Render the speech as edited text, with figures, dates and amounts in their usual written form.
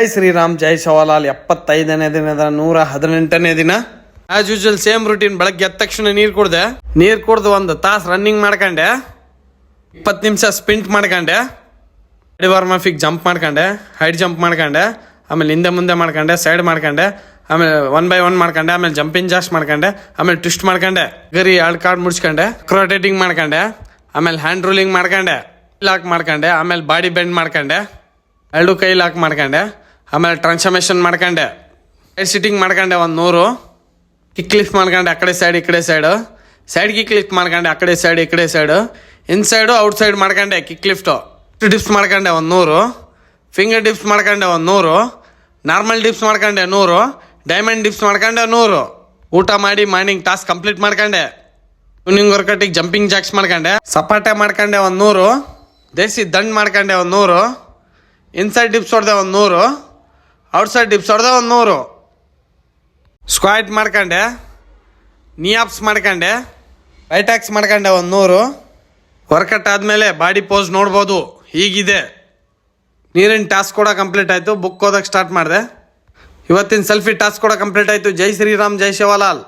ಜೈ ಶ್ರೀರಾಮ್ ಜೈ ಶಿವಲಾಲ್ 75ನೇ ದಿನದ 118ನೇ ದಿನ. As usual same routine. ಬೆಳಗ್ಗೆ ಎದ್ದ ತಕ್ಷಣ ನೀರು ಕುಡ್ದು ಒಂದು ತಾಸು ರನ್ನಿಂಗ್ ಮಾಡ್ಕೊಂಡೆ, 20 ನಿಮಿಷ ಸ್ಪಿಂಟ್ ಮಾಡ್ಕೊಂಡೆ, ವಾರ್ಮಫಿಗೆ ಜಂಪ್ ಮಾಡ್ಕೊಂಡೆ, ಹೈಟ್ ಜಂಪ್ ಮಾಡ್ಕೊಂಡೆ, ಆಮೇಲೆ ಹಿಂದೆ ಮುಂದೆ ಮಾಡ್ಕೊಂಡೆ, ಸೈಡ್ ಮಾಡ್ಕೊಂಡೆ, ಆಮೇಲೆ 1 by 1 ಮಾಡ್ಕೊಂಡೆ, ಆಮೇಲೆ ಜಂಪಿಂಗ್ ಜಾಸ್ಟ್ ಮಾಡ್ಕೊಂಡೆ, ಆಮೇಲೆ ಟ್ವಿಸ್ಟ್ ಮಾಡ್ಕೊಂಡೆ, ಗರಿ 2 ಕಾರ್ಡ್ ಮುಡ್ಸ್ಕೊಂಡೆ, ಕ್ರೋಟೇಟಿಂಗ್ ಮಾಡ್ಕೊಂಡೆ, ಆಮೇಲೆ ಹ್ಯಾಂಡ್ ರೂಲಿಂಗ್ ಮಾಡ್ಕೊಂಡೆ, ಲಾಕ್ ಮಾಡ್ಕೊಂಡೆ, ಆಮೇಲೆ ಬಾಡಿ ಬೆಂಡ್ ಮಾಡ್ಕೊಂಡೆ, 2 ಕೈ ಲಾಕ್ ಮಾಡ್ಕೊಂಡೆ, ಆಮೇಲೆ ಟ್ರಾನ್ಸ್ಫಾರ್ಮೇಷನ್ ಮಾಡ್ಕೊಂಡೆ, ಸೈಡ್ ಸಿಟ್ಟಿಂಗ್ ಮಾಡ್ಕೊಂಡೆ 100, ಕಿಕ್ ಲಿಫ್ಟ್ ಮಾಡ್ಕೊಂಡೆ, ಆ ಕಡೆ ಸೈಡ್ ಈ ಕಡೆ ಸೈಡ್ ಕಿಕ್ ಲಿಫ್ಟ್ ಮಾಡ್ಕೊಂಡೆ, ಆ ಕಡೆ ಸೈಡ್ ಈ ಕಡೆ ಸೈಡು, ಇನ್ಸೈಡು ಔಟ್ ಸೈಡ್ ಮಾಡ್ಕೊಂಡೆ, ಕಿಕ್ ಲಿಫ್ಟು ಡಿಪ್ಸ್ ಮಾಡ್ಕೊಂಡೆ 100, ಫಿಂಗರ್ ಡಿಪ್ಸ್ ಮಾಡ್ಕೊಂಡೆ 100, ನಾರ್ಮಲ್ ಡಿಪ್ಸ್ ಮಾಡ್ಕೊಂಡೆ 100, ಡೈಮಂಡ್ ಡಿಪ್ಸ್ ಮಾಡ್ಕೊಂಡೆ 100. ಊಟ ಮಾಡಿ ಮಾರ್ನಿಂಗ್ ಟಾಸ್ಕ್ ಕಂಪ್ಲೀಟ್ ಮಾಡ್ಕೊಂಡೆ, ಟ್ಯೂನಿಂಗ್ ವರ್ಕೌಟಿಗೆ ಜಂಪಿಂಗ್ ಜಾಕ್ಸ್ ಮಾಡ್ಕೊಂಡೆ, ಸಪಾಟೆ ಮಾಡ್ಕೊಂಡೆ 100, ದೇಸಿ ದಂಡ್ ಮಾಡ್ಕೊಂಡೆ 100, ಇನ್ಸೈಡ್ ಡಿಪ್ಸ್ ಹೊಡೆದೆ 100, ಔಟ್ಸೈಡ್ ಡಿಪ್ಸ್ ಹೊಡೆದೆ 100, ಸ್ಕ್ವಾಟ್ ಮಾಡ್ಕೊಂಡೆ, ನೀ ಆಪ್ಸ್ ಮಾಡ್ಕೊಂಡೆ, ರೈಟ್ಯಾಕ್ಸ್ ಮಾಡ್ಕೊಂಡೆ 100. ವರ್ಕೌಟ್ ಆದಮೇಲೆ ಬಾಡಿ ಪೋಸ್ ನೋಡ್ಬೋದು, ಹೀಗಿದೆ. ನೀರಿನ ಟಾಸ್ಕ್ ಕೂಡ ಕಂಪ್ಲೀಟ್ ಆಯಿತು. ಬುಕ್ ಓದಕ್ಕೆ ಸ್ಟಾರ್ಟ್ ಮಾಡಿದೆ. ಇವತ್ತಿನ ಸೆಲ್ಫಿ ಟಾಸ್ಕ್ ಕೂಡ ಕಂಪ್ಲೀಟ್ ಆಯಿತು. ಜೈ ಶ್ರೀರಾಮ್ ಜೈ ಶಿವಲಾಲ್.